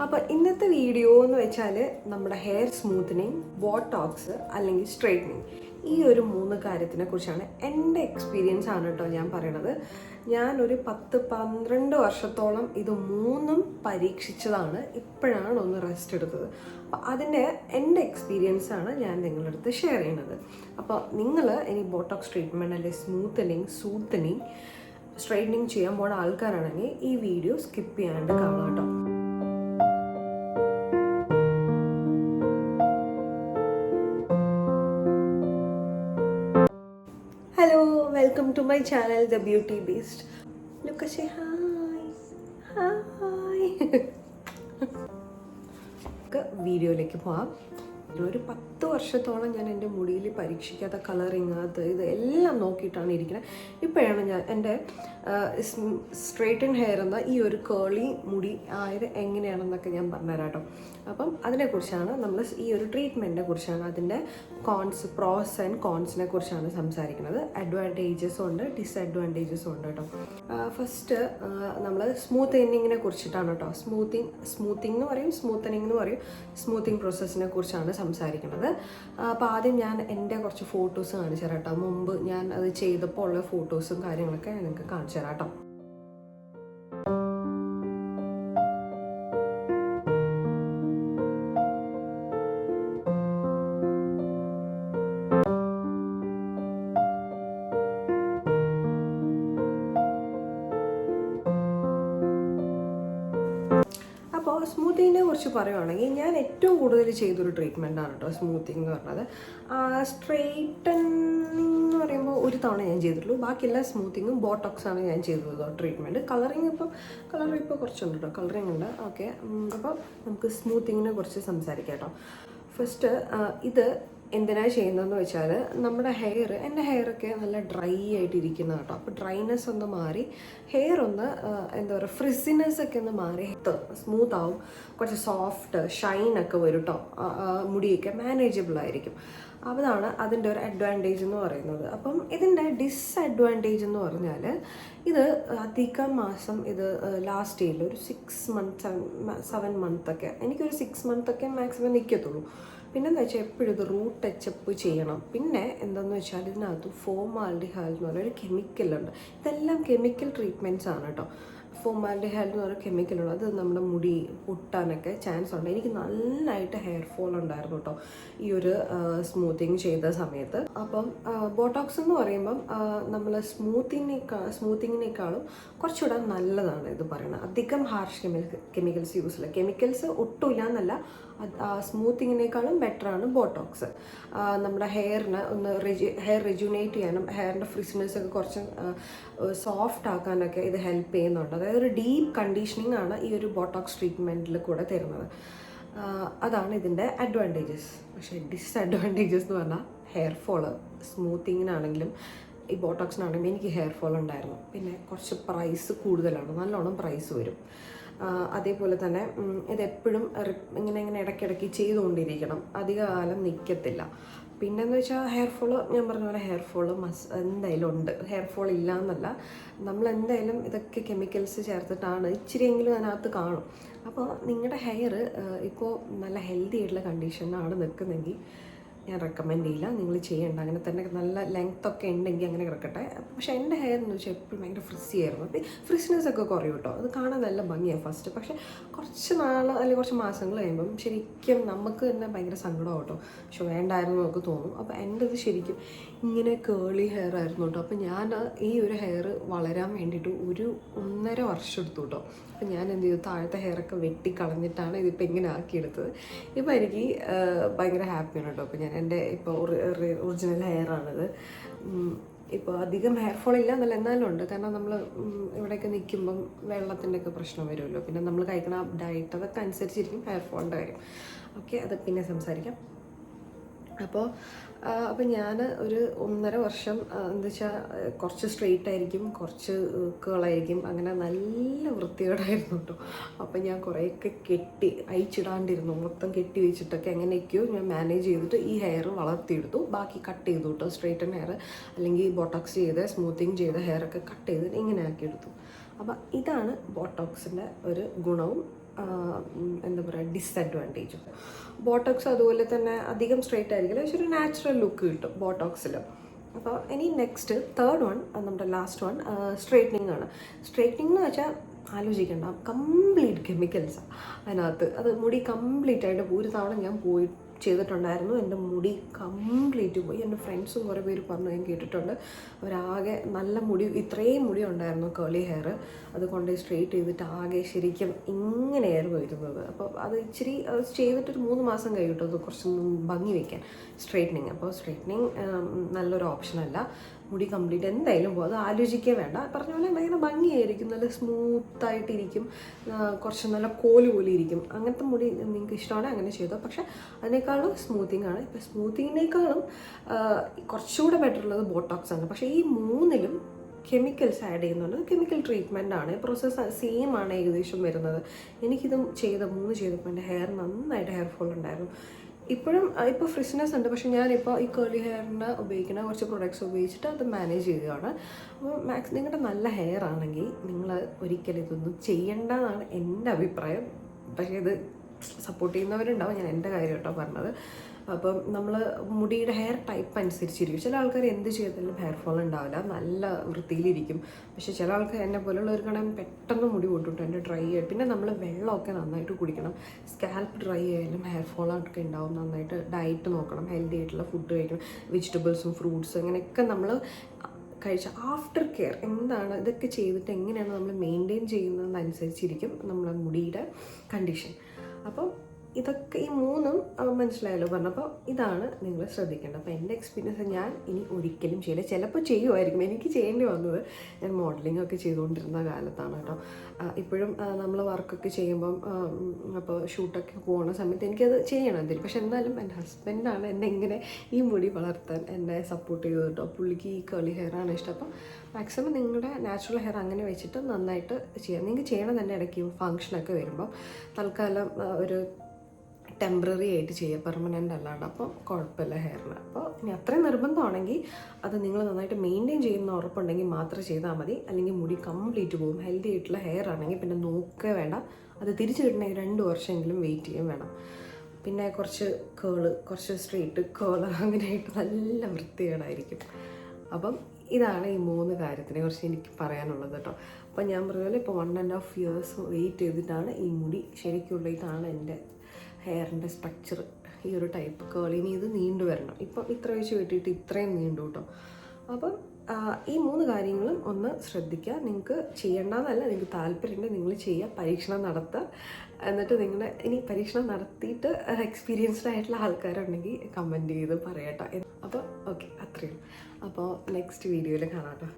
അപ്പോൾ ഇന്നത്തെ വീഡിയോ എന്ന് വെച്ചാൽ നമ്മുടെ ഹെയർ സ്മൂത്തനിങ്, ബോട്ടോക്സ് അല്ലെങ്കിൽ സ്ട്രൈറ്റനിങ്, ഈ ഒരു 3 കാര്യത്തിനെ കുറിച്ചാണ്. എൻ്റെ എക്സ്പീരിയൻസ് ആണ് കേട്ടോ ഞാൻ പറയണത്. ഞാനൊരു 10-12 വർഷത്തോളം ഇത് 3ഉം പരീക്ഷിച്ചതാണ്. ഇപ്പോഴാണ് ഒന്ന് റെസ്റ്റ് എടുത്തത്. അപ്പോൾ അതിൻ്റെ എൻ്റെ എക്സ്പീരിയൻസ് ആണ് ഞാൻ നിങ്ങളുടെ അടുത്ത് ഷെയർ ചെയ്യുന്നത്. അപ്പോൾ നിങ്ങൾ ഇനി ബോട്ടോക്സ് ട്രീറ്റ്മെൻറ്റ് അല്ലെങ്കിൽ സ്മൂത്തനിങ്, സൂത്തനിങ്, സ്ട്രൈറ്റനിങ് ചെയ്യാൻ പോണ ആൾക്കാരാണെങ്കിൽ ഈ വീഡിയോ സ്കിപ്പ് ചെയ്യാണ്ട് കാണാം കേട്ടോ. Hello, welcome to my channel, The Beauty Beast. Look, say hi. Hi. വീഡിയോയിലേക്ക് പോവാം. ഒരു 10 വർഷത്തോളം ഞാൻ എൻ്റെ മുടിയിൽ പരീക്ഷിക്കാത്ത കളറിങ് അത് ഇത് എല്ലാം നോക്കിയിട്ടാണ് ഇരിക്കുന്നത്. ഇപ്പോഴാണ് ഞാൻ എൻ്റെ സ്ട്രെയിറ്റൻ ഹെയർ എന്ന ഈ ഒരു കേളി മുടി ആയത് എങ്ങനെയാണെന്നൊക്കെ ഞാൻ പറഞ്ഞുതരാം കേട്ടോ. അപ്പം അതിനെക്കുറിച്ചാണ് നമ്മൾ ഈ ഒരു ട്രീറ്റ്മെൻറ്റിനെ കുറിച്ചാണ്, അതിൻ്റെ പ്രോസ് ആൻഡ് കോൺസിനെ കുറിച്ചാണ് സംസാരിക്കുന്നത്. അഡ്വാൻറ്റേജസും ഉണ്ട്, ഡിസഡ്വാൻറ്റേജസും ഉണ്ട് കേട്ടോ. ഫസ്റ്റ് നമ്മൾ സ്മൂത്തനിങ്ങിനെ കുറിച്ചിട്ടാണ് കേട്ടോ. സ്മൂത്തിങ് എന്ന് പറയും, സ്മൂത്തനിങ് എന്ന് പറയും. സ്മൂത്തിങ് പ്രോസസ്സിനെ കുറിച്ചാണ് സംസാരിക്കുന്നത്. അപ്പോൾ ആദ്യം ഞാൻ എൻ്റെ കുറച്ച് ഫോട്ടോസ് കാണിച്ചു തരാം കേട്ടോ. മുമ്പ് ഞാൻ അത് ചെയ്തപ്പോൾ ഉള്ള ഫോട്ടോസും കാര്യങ്ങളൊക്കെ നിങ്ങൾക്ക് കാണിച്ചു തരാം കേട്ടോ. അപ്പോൾ സ്മൂത്തിങ്ങിനെ കുറിച്ച് പറയുവാണെങ്കിൽ ഞാൻ ഏറ്റവും കൂടുതൽ ചെയ്തൊരു ട്രീറ്റ്മെൻറ്റാണ് കേട്ടോ സ്മൂത്തിങ് എന്ന് പറഞ്ഞത്. സ്ട്രെയിറ്റനിങ് എന്ന് പറയുമ്പോൾ ഒരു തവണ ഞാൻ ചെയ്തിട്ടുള്ളൂ. ബാക്കിയെല്ലാം സ്മൂത്തിങ്ങും ബോട്ടോക്സാണ് ഞാൻ ചെയ്തത് ട്രീറ്റ്മെൻറ്റ്. കളറിങ് ഇപ്പോൾ കുറച്ചുണ്ട് കേട്ടോ, കളറിങ് ഉണ്ട്. ഓക്കെ, അപ്പോൾ നമുക്ക് സ്മൂത്തിങ്ങിനെ കുറിച്ച് സംസാരിക്കാം കേട്ടോ. ഫസ്റ്റ് ഇത് എന്തിനാണ് ചെയ്യുന്നതെന്ന് വെച്ചാൽ നമ്മുടെ എൻ്റെ ഹെയറൊക്കെ നല്ല ഡ്രൈ ആയിട്ടിരിക്കുന്ന കേട്ടോ. അപ്പോൾ ഡ്രൈനെസ് ഒന്ന് മാറി ഹെയർ ഒന്ന് എന്താ പറയുക, ഫ്രിസിനെസ് ഒക്കെ ഒന്ന് മാറി സ്മൂത്ത് ആവും, കുറച്ച് സോഫ്റ്റ് ഷൈനൊക്കെ വരും കേട്ടോ. മുടിയൊക്കെ മാനേജബിൾ ആയിരിക്കും. അതാണ് അതിൻ്റെ ഒരു അഡ്വാൻറ്റേജ് എന്ന് പറയുന്നത്. അപ്പം ഇതിൻ്റെ ഡിസ്അഡ്വാൻറ്റേജ് എന്ന് പറഞ്ഞാൽ ഇത് അധികം മാസം ഇത് ലാസ്റ്റ് ചെയ്യില്ല. ഒരു 6 months 7 months ഒക്കെ, എനിക്കൊരു 6 months ഒക്കെ മാക്സിമം നിൽക്കത്തുള്ളൂ. പിന്നെന്ന് വെച്ചാൽ എപ്പോഴും ഇത് റൂട്ട് ടച്ചപ്പ് ചെയ്യണം. പിന്നെ എന്താണെന്ന് വെച്ചാൽ ഇതിനകത്ത് ഫോമാൽഡിഹൈഡ് എന്ന് പറയുന്ന ഒരു കെമിക്കലുണ്ട്. ഇതെല്ലാം കെമിക്കൽ ട്രീറ്റ്മെൻറ്റ്സ് ആണ് കേട്ടോ. ഫോമാൽഡിഹൈഡ് എന്ന് പറയുന്ന കെമിക്കലുണ്ട്. അത് നമ്മുടെ മുടി പൊട്ടാനൊക്കെ ചാൻസ് ഉണ്ട്. എനിക്ക് നന്നായിട്ട് ഹെയർ ഫോൾ ഉണ്ടായിരുന്നു കേട്ടോ ഈ ഒരു സ്മൂത്തിങ് ചെയ്ത സമയത്ത്. അപ്പം ബോട്ടോക്സ് എന്ന് പറയുമ്പം നമ്മൾ സ്മൂത്തിങ്ങിനേക്കാളും കുറച്ചുകൂടെ നല്ലതാണ് ഇത് പറയുന്നത്. അധികം ഹാർഷ് കെമിക്കൽസ് യൂസ് ഇല്ല. കെമിക്കൽസ് ഒട്ടുമില്ല എന്നല്ല, സ്മൂത്തിങ്ങിനേക്കാളും ബെറ്ററാണ് ബോട്ടോക്സ്. നമ്മുടെ ഹെയറിന് ഒന്ന് ഹെയർ റിജുനേറ്റ് ചെയ്യാനും ഹെയറിൻ്റെ ഫ്രിസിനെസ് ഒക്കെ കുറച്ച് സോഫ്റ്റ് ആക്കാനൊക്കെ ഇത് ഹെൽപ്പ് ചെയ്യുന്നുണ്ട്. അതായത് ഒരു ഡീപ്പ് കണ്ടീഷനിങ് ആണ് ഈ ഒരു ബോട്ടോക്സ് ട്രീറ്റ്മെൻറ്റിൽ കൂടെ തരുന്നത്. അതാണ് ഇതിൻ്റെ അഡ്വാൻറ്റേജസ്. പക്ഷേ ഡിസ്അഡ്വാൻറ്റേജസ് എന്ന് പറഞ്ഞാൽ ഹെയർ ഫോള്. സ്മൂത്തിങ്ങിനാണെങ്കിലും ഈ ബോട്ടോക്സിനാണെങ്കിലും എനിക്ക് ഹെയർ ഫോൾ ഉണ്ടായിരുന്നു. പിന്നെ കുറച്ച് പ്രൈസ് കൂടുതലാണ്, നല്ലോണം പ്രൈസ് വരും. അതേപോലെ തന്നെ ഇതെപ്പോഴും ഇങ്ങനെ ഇടയ്ക്കിടയ്ക്ക് ചെയ്തുകൊണ്ടിരിക്കണം, അധിക കാലം നിൽക്കത്തില്ല. പിന്നെന്ന് വെച്ചാൽ ഹെയർ ഫോള്, ഞാൻ പറഞ്ഞ പോലെ ഹെയർ ഫോള് എന്തായാലും ഉണ്ട്. ഹെയർ ഫോൾ ഇല്ല എന്നല്ല, നമ്മൾ എന്തായാലും ഇതൊക്കെ കെമിക്കൽസ് ചേർത്തിട്ടാണ്, ഇച്ചിരിയെങ്കിലും അതിനകത്ത് കാണും. അപ്പോൾ നിങ്ങളുടെ ഹെയർ ഇപ്പോൾ നല്ല ഹെൽത്തി ആയിട്ടുള്ള കണ്ടീഷനാണ് നിൽക്കുന്നതെങ്കിൽ ഞാൻ റെക്കമെൻഡ് ചെയ്യില്ല, നിങ്ങൾ ചെയ്യേണ്ട. അങ്ങനെ തന്നെ നല്ല ലെങ്ത് ഒക്കെ ഉണ്ടെങ്കിൽ അങ്ങനെ കിടക്കട്ടെ. പക്ഷേ എൻ്റെ ഹെയർ എന്ന് വെച്ചാൽ എപ്പോഴും ഭയങ്കര ഫ്രിസി ആയിരുന്നു. അപ്പോൾ ഫ്രിസിനെസ് ഒക്കെ കുറയും കേട്ടോ. അത് കാണാൻ നല്ല ഭംഗിയാണ് ഫസ്റ്റ്. പക്ഷേ കുറച്ച് നാൾ അല്ലെങ്കിൽ കുറച്ച് മാസങ്ങൾ കഴിയുമ്പം ശരിക്കും നമുക്ക് തന്നെ ഭയങ്കര സങ്കടമാവും കേട്ടോ. പക്ഷെ വേണ്ടായിരുന്നു നമുക്ക് തോന്നും. അപ്പോൾ എൻ്റെ ഇത് ശരിക്കും ഇങ്ങനെ കേളി ഹെയർ ആയിരുന്നു കേട്ടോ. അപ്പോൾ ഞാൻ ഈ ഒരു ഹെയർ വളരാൻ വേണ്ടിയിട്ട് 1.5 വർഷം എടുത്തു കേട്ടോ. അപ്പോൾ ഞാൻ എന്ത് ചെയ്തു, താഴത്തെ ഹെയറൊക്കെ വെട്ടിക്കളഞ്ഞിട്ടാണ് ഇതിപ്പോൾ ഇങ്ങനെ ആക്കിയെടുത്തത്. ഇപ്പോൾ എനിക്ക് ഭയങ്കര ഹാപ്പിയാണ് കേട്ടോ. അപ്പോൾ ഞാൻ എൻ്റെ ഇപ്പോൾ ഒറിജിനൽ ഹെയറാണിത്. ഇപ്പോൾ അധികം ഹെയർ ഫോൾ ഇല്ല എന്നല്ല, എന്നാലും ഉണ്ട്. കാരണം നമ്മൾ ഇവിടെയൊക്കെ നിൽക്കുമ്പം വെള്ളത്തിൻ്റെ ഒക്കെ പ്രശ്നം വരുമല്ലോ. പിന്നെ നമ്മൾ കഴിക്കുന്ന ഡയറ്റ് അതൊക്കെ അനുസരിച്ചിരിക്കും ഹെയർ ഫോളിൻ്റെ കാര്യം. ഓക്കെ, അത് പിന്നെ സംസാരിക്കാം. അപ്പോൾ ഞാൻ ഒരു 1.5 വർഷം എന്താ വെച്ചാൽ കുറച്ച് സ്ട്രെയിറ്റ് ആയിരിക്കും, കുറച്ച് കേളായിരിക്കും, അങ്ങനെ നല്ല വൃത്തികേടായിരുന്നു കേട്ടോ. അപ്പോൾ ഞാൻ കുറേയൊക്കെ അയച്ചിടാണ്ടിരുന്നു, മൊത്തം കെട്ടി വെച്ചിട്ടൊക്കെ എങ്ങനെയൊക്കെയോ ഞാൻ മാനേജ് ചെയ്തിട്ട് ഈ ഹെയർ വളർത്തിയെടുത്തു. ബാക്കി കട്ട് ചെയ്തു കേട്ടോ. സ്ട്രെയിറ്റൻ ഹെയർ അല്ലെങ്കിൽ ബോട്ടോക്സ് ചെയ്ത് സ്മൂത്തിങ് ചെയ്ത ഹെയറൊക്കെ കട്ട് ചെയ്ത് ഇങ്ങനെ ആക്കിയെടുത്തു. അപ്പോൾ ഇതാണ് ബോട്ടോക്സിൻ്റെ ഒരു ഗുണവും എന്താ പറയുക ഡിസഡ്വാൻറ്റേജും. ബോട്ടോക്സ് അതുപോലെ തന്നെ അധികം സ്ട്രെയിറ്റ് ആയിരിക്കില്ല, പക്ഷെ ഒരു നാച്ചുറൽ ലുക്ക് കിട്ടും ബോട്ടോക്സിൽ. അപ്പോൾ ഇനി നെക്സ്റ്റ് തേർഡ് വൺ, നമ്മുടെ ലാസ്റ്റ് വൺ സ്ട്രെയിറ്റനിങ് ആണ്. സ്ട്രെയിറ്റനിങ് എന്ന് വെച്ചാൽ ആലോചിക്കേണ്ട, കംപ്ലീറ്റ് കെമിക്കൽസാണ് അതിനകത്ത്. അത് മുടി കംപ്ലീറ്റ് ആയിട്ട് ഒരു തവണ ഞാൻ പോയി ചെയ്തിട്ടുണ്ടായിരുന്നു, എൻ്റെ മുടി കംപ്ലീറ്റ് പോയി. എൻ്റെ ഫ്രണ്ട്സും കുറേ പേര് പറഞ്ഞു, ഞാൻ കേട്ടിട്ടുണ്ട്, അവരാകെ നല്ല മുടി, ഇത്രയും മുടി ഉണ്ടായിരുന്നു കേളി ഹെയർ, അത് കൊണ്ട് സ്ട്രെയിറ്റ് ചെയ്തിട്ട് ആകെ ശരിക്കും ഇങ്ങനെയായിരുന്നു വരുന്നത്. അപ്പോൾ അത് ഇച്ചിരി ചെയ്തിട്ടൊരു 3 മാസം കഴിയിട്ടു അത് കുറച്ച് ഭംഗി വയ്ക്കാൻ സ്ട്രെയിറ്റനിങ്. അപ്പോൾ സ്ട്രെയിറ്റനിങ് നല്ലൊരു ഓപ്ഷനല്ല. മുടി കംപ്ലീറ്റ് എന്തായാലും പോകും, അത് ആലോചിക്കുക വേണ്ട. പറഞ്ഞ പോലെ ഭയങ്കര ഭംഗിയായിരിക്കും, നല്ല സ്മൂത്തായിട്ടിരിക്കും, കുറച്ച് നല്ല കോല് പോലെ ഇരിക്കും. അങ്ങനത്തെ മുടി നിങ്ങൾക്ക് ഇഷ്ടമാണെങ്കിൽ അങ്ങനെ ചെയ്തോ. പക്ഷേ അതിനേക്കാളും സ്മൂത്തിങ് ആണ്. ഇപ്പം സ്മൂത്തിങ്ങിനേക്കാളും കുറച്ചുകൂടെ ബെറ്റർ ഉള്ളത് ബോട്ടോക്സ് ആണ്. പക്ഷേ ഈ മൂന്നിലും കെമിക്കൽസ് ആഡ് ചെയ്യുന്നുണ്ട്. കെമിക്കൽ ട്രീറ്റ്മെൻ്റ് ആണ്, പ്രോസസ്സ് സെയിം ആണ് ഏകദേശം വരുന്നത്. എനിക്കിതും 3 ചെയ്തപ്പോൾ എൻ്റെ ഹെയർ നന്നായിട്ട് ഹെയർ ഫോൾ ഉണ്ടായിരുന്നു. ഇപ്പോൾ ഫ്രിഷ്നെസ് ഉണ്ട്, പക്ഷേ ഞാനിപ്പോൾ ഈ കേളി ഹെയറിന് ഉപയോഗിക്കുന്ന കുറച്ച് പ്രൊഡക്ട്സ് ഉപയോഗിച്ചിട്ട് അത് മാനേജ് ചെയ്യുകയാണ്. അപ്പോൾ നിങ്ങളുടെ നല്ല ഹെയർ ആണെങ്കിൽ നിങ്ങൾ ഒരിക്കലും ഇതൊന്നും ചെയ്യേണ്ടതാണ് എൻ്റെ അഭിപ്രായം. പക്ഷേ ഇത് സപ്പോർട്ട് ചെയ്യുന്നവരുണ്ടാവും, ഞാൻ എൻ്റെ കാര്യം കേട്ടോ പറഞ്ഞത്. അപ്പം നമ്മൾ മുടിയുടെ ഹെയർ ടൈപ്പ് അനുസരിച്ചിരിക്കും. ചില ആൾക്കാർ എന്ത് ചെയ്താലും ഹെയർ ഫോൾ ഉണ്ടാവില്ല, നല്ല വൃത്തിയിലിരിക്കും. പക്ഷേ ചില ആൾക്കാർ എന്നെ പോലുള്ളവർക്കാണെങ്കിൽ പെട്ടെന്ന് മുടി പൊട്ടിട്ട് എൻ്റെ ഡ്രൈ ആയി. പിന്നെ നമ്മൾ വെള്ളമൊക്കെ നന്നായിട്ട് കുടിക്കണം. സ്കാൽപ്പ് ഡ്രൈ ആയാലും ഹെയർ ഫോളൊക്കെ ഉണ്ടാവും. നന്നായിട്ട് ഡയറ്റ് നോക്കണം, ഹെൽത്തി ആയിട്ടുള്ള ഫുഡ് കഴിക്കണം, വെജിറ്റബിൾസും ഫ്രൂട്ട്സും അങ്ങനെയൊക്കെ നമ്മൾ കഴിച്ച ആഫ്റ്റർ കെയർ എന്താണ്, ഇതൊക്കെ ചെയ്തിട്ട് എങ്ങനെയാണ് നമ്മൾ മെയിൻറ്റെയിൻ ചെയ്യുന്നതെന്നനുസരിച്ചിരിക്കും നമ്മുടെ മുടിയുടെ കണ്ടീഷൻ. അപ്പം ഇതൊക്കെ ഈ മൂന്നും മനസ്സിലായല്ലോ പറഞ്ഞപ്പോൾ ഇതാണ് നിങ്ങൾ ശ്രദ്ധിക്കേണ്ടത്. അപ്പോൾ എൻ്റെ എക്സ്പീരിയൻസ് ഞാൻ ഇനി ഒരിക്കലും ചെയ്യില്ല. ചിലപ്പോൾ ചെയ്യുമായിരിക്കും, എനിക്ക് ചെയ്യേണ്ടി വന്നത് ഞാൻ മോഡലിംഗ് ഒക്കെ ചെയ്തുകൊണ്ടിരുന്ന കാലത്താണ് കേട്ടോ. ഇപ്പോഴും നമ്മൾ വർക്കൊക്കെ ചെയ്യുമ്പം അപ്പോൾ ഷൂട്ടൊക്കെ പോകുന്ന സമയത്ത് എനിക്കത് ചെയ്യണം എന്തെങ്കിലും. പക്ഷെ എന്നാലും എൻ്റെ ഹസ്ബൻഡാണ് എന്നെ ഇങ്ങനെ ഈ മുടി വളർത്താൻ എന്നെ സപ്പോർട്ട് ചെയ്തു കേട്ടോ. പുള്ളിക്ക് ഈ കേളി ഹെയറാണ് ഇഷ്ടം. അപ്പം മാക്സിമം നിങ്ങളുടെ നാച്ചുറൽ ഹെയർ അങ്ങനെ വെച്ചിട്ട് നന്നായിട്ട് ചെയ്യാം. നിങ്ങൾക്ക് ചെയ്യണം തന്നെ ഇടയ്ക്ക് ഫങ്ഷനൊക്കെ വരുമ്പം. തൽക്കാലം ഒരു ടെമ്പററി ആയിട്ട് ചെയ്യുക, പെർമനൻ്റ് അല്ലാണ്ട്. അപ്പോൾ കുഴപ്പമില്ല ഹെയറിന്. അപ്പോൾ ഇനി അത്രയും നിർബന്ധമാണെങ്കിൽ അത് നിങ്ങൾ നന്നായിട്ട് മെയിൻറ്റെയിൻ ചെയ്യുന്ന ഉറപ്പുണ്ടെങ്കിൽ മാത്രം ചെയ്താൽ മതി. അല്ലെങ്കിൽ മുടി കംപ്ലീറ്റ് പോകും. ഹെൽത്തി ആയിട്ടുള്ള ഹെയർ ആണെങ്കിൽ പിന്നെ നോക്കുക വേണ്ട. അത് തിരിച്ചു കിട്ടണമെങ്കിൽ 2 വർഷമെങ്കിലും വെയിറ്റ് ചെയ്യാൻ വേണം. പിന്നെ കുറച്ച് കേള്, കുറച്ച് സ്ട്രെയിറ്റ് കേള്, അങ്ങനെയായിട്ട് നല്ല വൃത്തികേടായിരിക്കും. അപ്പം ഇതാണ് ഈ 3 കാര്യത്തിനെ കുറിച്ച് എനിക്ക് പറയാനുള്ളത് കേട്ടോ. അപ്പം ഞാൻ പറഞ്ഞ പോലെ ഇപ്പോൾ 1.5 years വെയിറ്റ് ചെയ്തിട്ടാണ് ഈ മുടി ശരിക്കുള്ള, ഇതാണ് എൻ്റെ ഹെയറിൻ്റെ സ്ട്രക്ചർ. ഈ ഒരു ടൈപ്പ് കേളിനി ഇത് നീണ്ടു വരണം. ഇപ്പം ഇത്ര വെച്ച് വെട്ടിയിട്ട് ഇത്രയും നീണ്ടു കേട്ടോ. അപ്പം ഈ 3 കാര്യങ്ങളും ഒന്ന് ശ്രദ്ധിക്കുക. നിങ്ങൾക്ക് ചെയ്യേണ്ടതെന്നല്ല, നിങ്ങൾക്ക് താല്പര്യമുണ്ടെങ്കിൽ നിങ്ങൾ ചെയ്യുക, പരീക്ഷണം നടത്തുക. എന്നിട്ട് നിങ്ങളുടെ ഇനി പരീക്ഷണം നടത്തിയിട്ട് എക്സ്പീരിയൻസ്ഡ് ആയിട്ടുള്ള ആൾക്കാരുണ്ടെങ്കിൽ കമൻറ്റ് ചെയ്ത് പറയട്ടോ. അപ്പോൾ ഓക്കെ, അത്രയും. അപ്പോൾ നെക്സ്റ്റ് വീഡിയോയിൽ കാണാം കേട്ടോ.